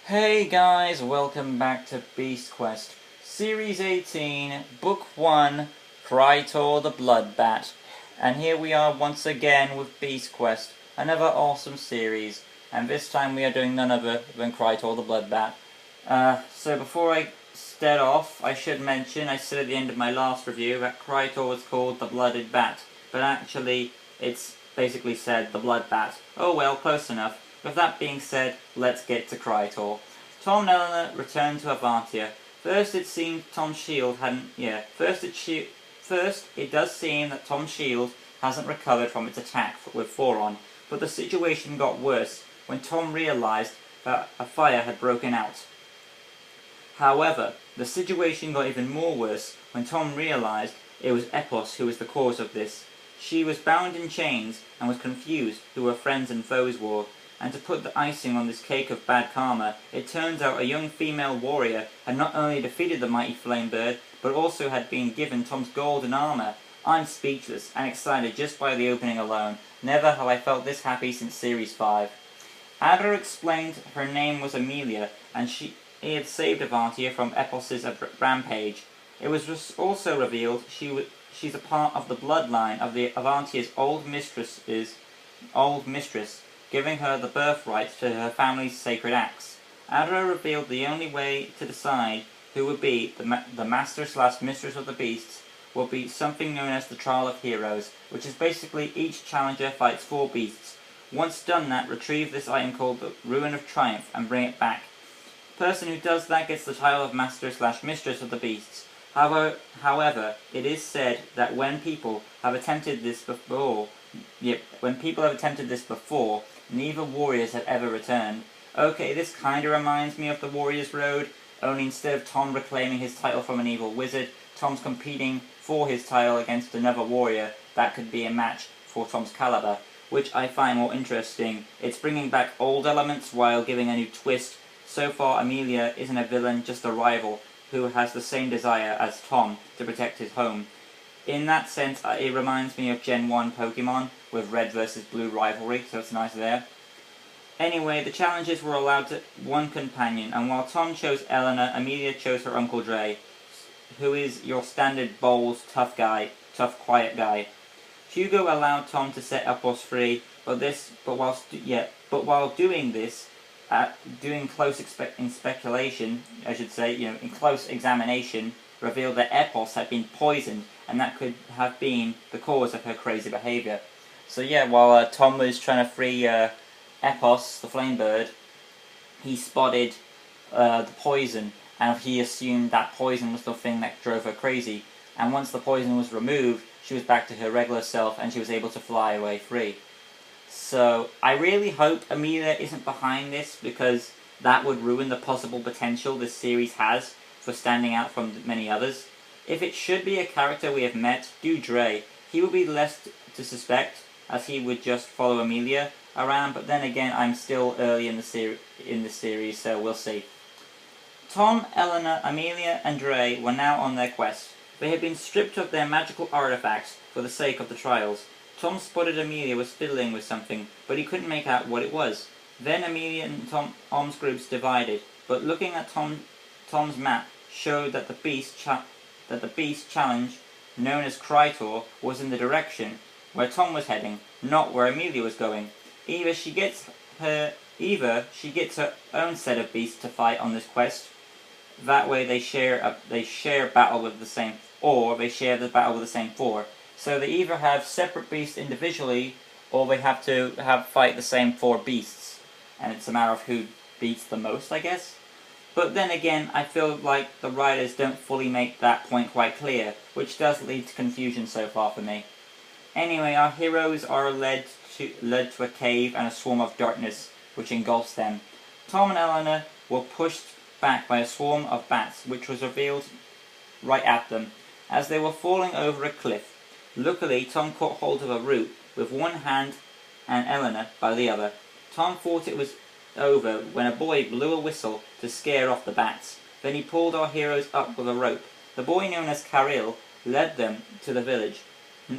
Hey guys, welcome back to Beast Quest, Series 18, Book 1, Krytor the Bloodbat. And here we are once again with Beast Quest, another awesome series, and this time we are doing none other than Krytor the Bloodbat. So before I start off, I should mention, I said at the end of my last review that Krytor was called the Blooded Bat, but actually it's basically said the Bloodbat. Oh well, close enough. With that being said, let's get to Krytor. Tom and Eleanor returned to Avantia. First it seemed Tom's shield hadn't... First it does seem that Tom's shield hasn't recovered from its attack with Thoron, but the situation got worse when Tom realized that a fire had broken out. However, the situation got even more worse when Tom realized it was Epos who was the cause of this. She was bound in chains and was confused who her friends and foes were. And to put the icing on this cake of bad karma, it turns out a young female warrior had not only defeated the mighty flame bird, but also had been given Tom's golden armor. I'm speechless and excited just by the opening alone. Never have I felt this happy since Series 5. Adler explained her name was Amelia, and he had saved Avantia from Epos's rampage. It was also revealed she's a part of the bloodline of the Avantia's old mistress, giving her the birthright to her family's sacred acts. Adler revealed the only way to decide who would be the master/mistress of the beasts will be something known as the Trial of Heroes, which is basically each challenger fights 4 beasts. Once done that, retrieve this item called the Ruin of Triumph and bring it back. The person who does that gets the title of master/mistress of the beasts. However, it is said that when people have attempted this before, neither warriors have ever returned. Okay, this kinda reminds me of the Warrior's Road, only instead of Tom reclaiming his title from an evil wizard, Tom's competing for his title against another warrior that could be a match for Tom's caliber, which I find more interesting. It's bringing back old elements while giving a new twist. So far, Amelia isn't a villain, just a rival who has the same desire as Tom to protect his home. In that sense, it reminds me of Gen 1 Pokemon, with red versus blue rivalry, so it's nice there. Anyway, the challengers were allowed to one companion, and while Tom chose Eleanor, Amelia chose her Uncle Dre, who is your standard bold, tough, quiet guy. Hugo allowed Tom to set Epos free, but while doing this, doing close examination, revealed that Epos had been poisoned, and that could have been the cause of her crazy behaviour. So yeah, while Tom was trying to free Epos, the flame bird, he spotted the poison, and he assumed that poison was the thing that drove her crazy. And once the poison was removed, she was back to her regular self, and she was able to fly away free. So I really hope Amelia isn't behind this, because that would ruin the possible potential this series has for standing out from many others. If it should be a character we have met, do Dre. He would be less to suspect, as he would just follow Amelia around, but then again, I'm still early in the series, so we'll see. Tom, Eleanor, Amelia, and Dre were now on their quest. They had been stripped of their magical artifacts for the sake of the trials. Tom spotted Amelia was fiddling with something, but he couldn't make out what it was. Then Amelia and Tom's groups divided, but looking at Tom's map showed that the beast challenge, known as Crytor, was in the direction where Tom was heading, not where Amelia was going. Either she gets her own set of beasts to fight on this quest. That way they share the battle with the same 4. So they either have separate beasts individually, or they have to fight the same 4 beasts. And it's a matter of who beats the most, I guess. But then again, I feel like the writers don't fully make that point quite clear, which does lead to confusion so far for me. Anyway, our heroes are led to a cave and a swarm of darkness, which engulfs them. Tom and Eleanor were pushed back by a swarm of bats, which was revealed right at them, as they were falling over a cliff. Luckily, Tom caught hold of a root with one hand and Eleanor by the other. Tom thought it was over when a boy blew a whistle to scare off the bats. Then he pulled our heroes up with a rope. The boy, known as Karil, led them to the village,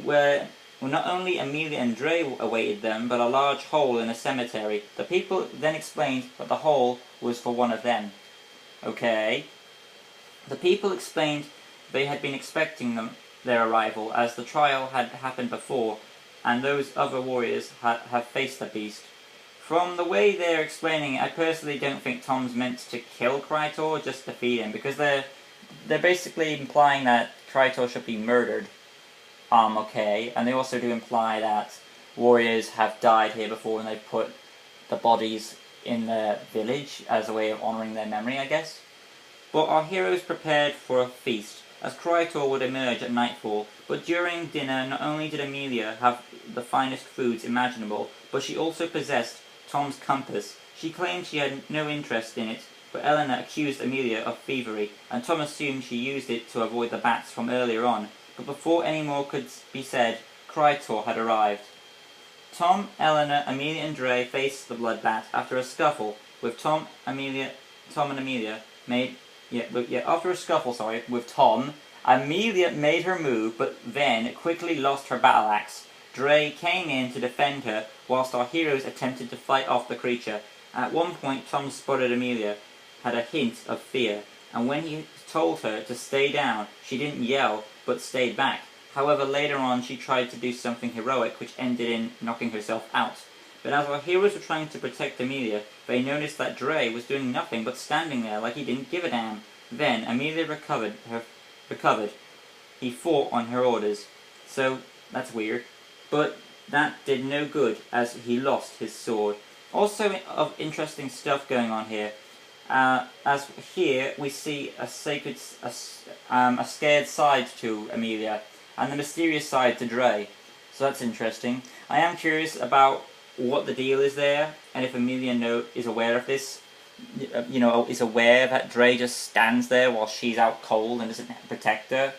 where Well, not only Amelia and Dre awaited them, but a large hole in a cemetery. The people then explained that the hole was for one of them. Okay. The people explained they had been expecting their arrival, as the trial had happened before, and those other warriors have faced the beast. From the way they're explaining it, I personally don't think Tom's meant to kill Crytor, just defeat him, because they're basically implying that Crytor should be murdered. Okay, and they also do imply that warriors have died here before and they put the bodies in the village as a way of honouring their memory, I guess. But our heroes prepared for a feast, as Crytor would emerge at nightfall, but during dinner not only did Amelia have the finest foods imaginable, but she also possessed Tom's compass. She claimed she had no interest in it, but Eleanor accused Amelia of thievery, and Tom assumed she used it to avoid the bats from earlier on. But before any more could be said, Krytor had arrived. Tom, Eleanor, Amelia and Dre faced the bloodbat after a scuffle with Tom and Amelia Amelia made her move, but then quickly lost her battle axe. Dre came in to defend her, whilst our heroes attempted to fight off the creature. At one point, Tom spotted Amelia had a hint of fear, and when he told her to stay down, she didn't yell, but stayed back. However, later on she tried to do something heroic, which ended in knocking herself out. But as our heroes were trying to protect Amelia, they noticed that Dre was doing nothing but standing there like he didn't give a damn. Then Amelia recovered. He fought on her orders. So, that's weird. But that did no good, as he lost his sword. Also of interesting stuff going on here. As here we see a scared side to Amelia, and the mysterious side to Dre. So that's interesting. I am curious about what the deal is there, and if Amelia is aware of this. Is aware that Dre just stands there while she's out cold and doesn't protect her.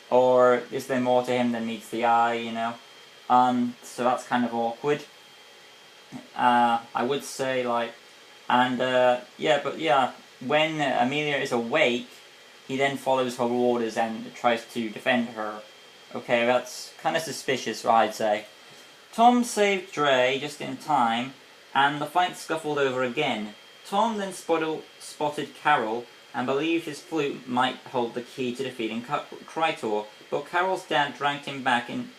Or is there more to him than meets the eye, So that's kind of awkward. I would say, when Amelia is awake, he then follows her orders and tries to defend her. Okay, that's kind of suspicious, I'd say. Tom saved Dre just in time, and the fight scuffled over again. Tom then spotted Carol, and believed his flute might hold the key to defeating Crytor, but Carol's dad dragged him back in.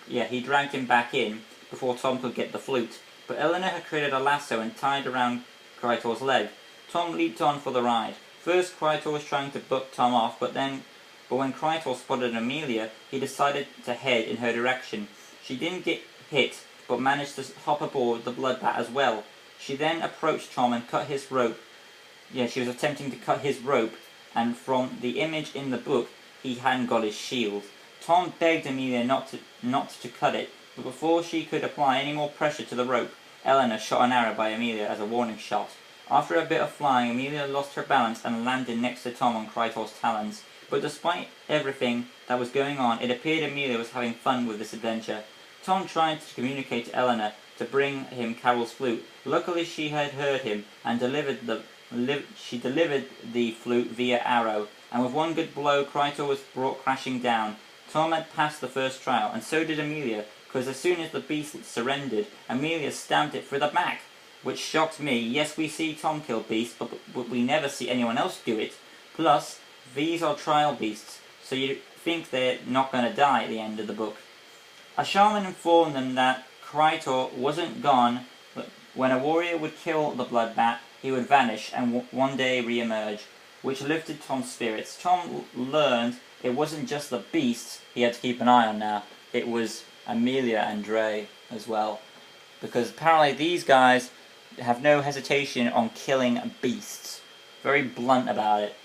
He dragged him back in before Tom could get the flute. But Eleanor had created a lasso and tied around Crytor's leg. Tom leaped on for the ride. First, Crytor was trying to buck Tom off, but when Crytor spotted Amelia, he decided to head in her direction. She didn't get hit, but managed to hop aboard the bloodbat as well. She then approached Tom and cut his rope. She was attempting to cut his rope, and from the image in the book, he hadn't got his shield. Tom begged Amelia not to cut it, but before she could apply any more pressure to the rope, Eleanor shot an arrow by Amelia as a warning shot. After a bit of flying, Amelia lost her balance and landed next to Tom on Crytor's talons. But despite everything that was going on, it appeared Amelia was having fun with this adventure. Tom tried to communicate to Eleanor to bring him Carol's flute. Luckily she had heard him and delivered the flute via arrow, and with one good blow Crytor was brought crashing down. Tom had passed the first trial, and so did Amelia, because as soon as the beast surrendered, Amelia stabbed it through the back, which shocked me. Yes, we see Tom kill beasts, but we never see anyone else do it. Plus, these are trial beasts, so you think they're not going to die at the end of the book. A shaman informed them that Crytor wasn't gone, but when a warrior would kill the bloodbat, he would vanish and one day re-emerge, which lifted Tom's spirits. Tom learned it wasn't just the beasts he had to keep an eye on now, it was Amelia and Dre as well. Because apparently these guys have no hesitation on killing beasts. Very blunt about it.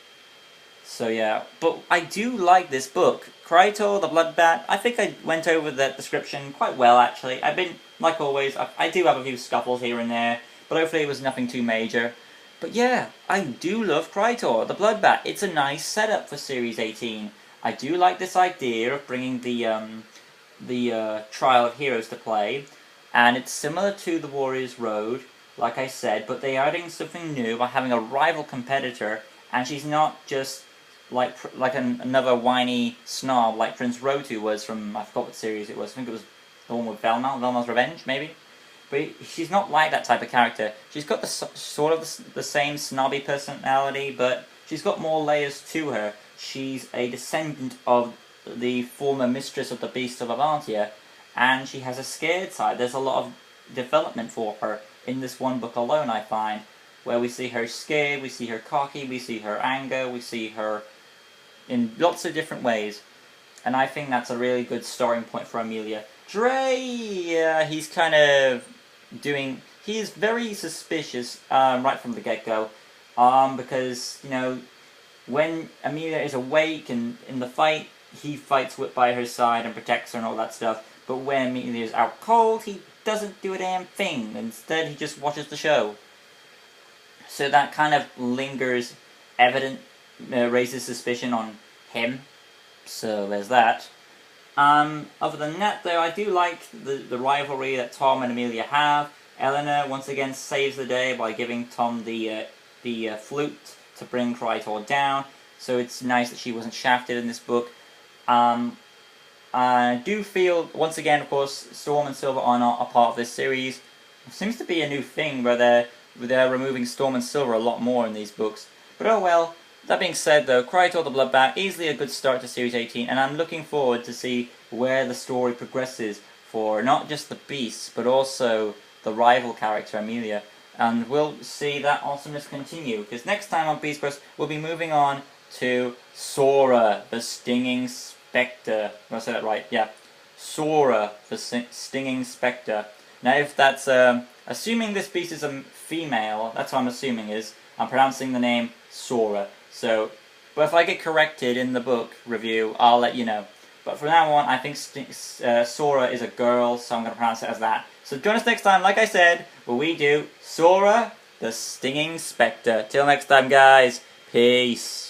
So yeah, but I do like this book. Krytor, the Bloodbat, I think I went over the description quite well actually. I've been, like always, I do have a few scuffles here and there, but hopefully it was nothing too major. But yeah, I do love Krytor, the Bloodbat. It's a nice setup for Series 18. I do like this idea of bringing the Trial of Heroes to play, and it's similar to the Warrior's Road, like I said, but they're adding something new by having a rival competitor, and she's not just like another whiny snob like Prince Rotu was from, I forgot what series it was. I think it was the one with Velma's Revenge, maybe. But she's not like that type of character. She's got the sort of the same snobby personality, but she's got more layers to her. She's a descendant of the former mistress of the Beast of Avantia, and she has a scared side. There's a lot of development for her in this one book alone, I find, where we see her scared, we see her cocky, we see her anger, we see her in lots of different ways. And I think that's a really good starting point for Amelia. Dre, he's kind of he's very suspicious right from the get-go, because, you know, when Amelia is awake and in the fight, he fights by her side and protects her and all that stuff, but when Amelia is out cold, he doesn't do a damn thing. Instead, he just watches the show. So that kind of lingers raises suspicion on him. So there's that. Other than that, though, I do like the rivalry that Tom and Amelia have. Eleanor once again saves the day by giving Tom the flute to bring Krytor down. So it's nice that she wasn't shafted in this book. I do feel, once again, of course, Storm and Silver are not a part of this series. It seems to be a new thing where they're removing Storm and Silver a lot more in these books. But oh well. That being said, though, Krytor the Bloodbat, easily a good start to Series 18, and I'm looking forward to see where the story progresses for not just the beasts, but also the rival character, Amelia. And we'll see that awesomeness continue, because next time on Beast Quest, we'll be moving on to Sora, the Stinging Spectre. Did I say that right? Yeah. Sora, the Stinging Spectre. Now, if that's, assuming this beast is a female, that's what I'm assuming is, I'm pronouncing the name Sora. So, but if I get corrected in the book review, I'll let you know. But from now on, I think Sora is a girl, so I'm going to pronounce it as that. So join us next time, like I said, where we do Sora, the Stinging Spectre. Till next time, guys. Peace.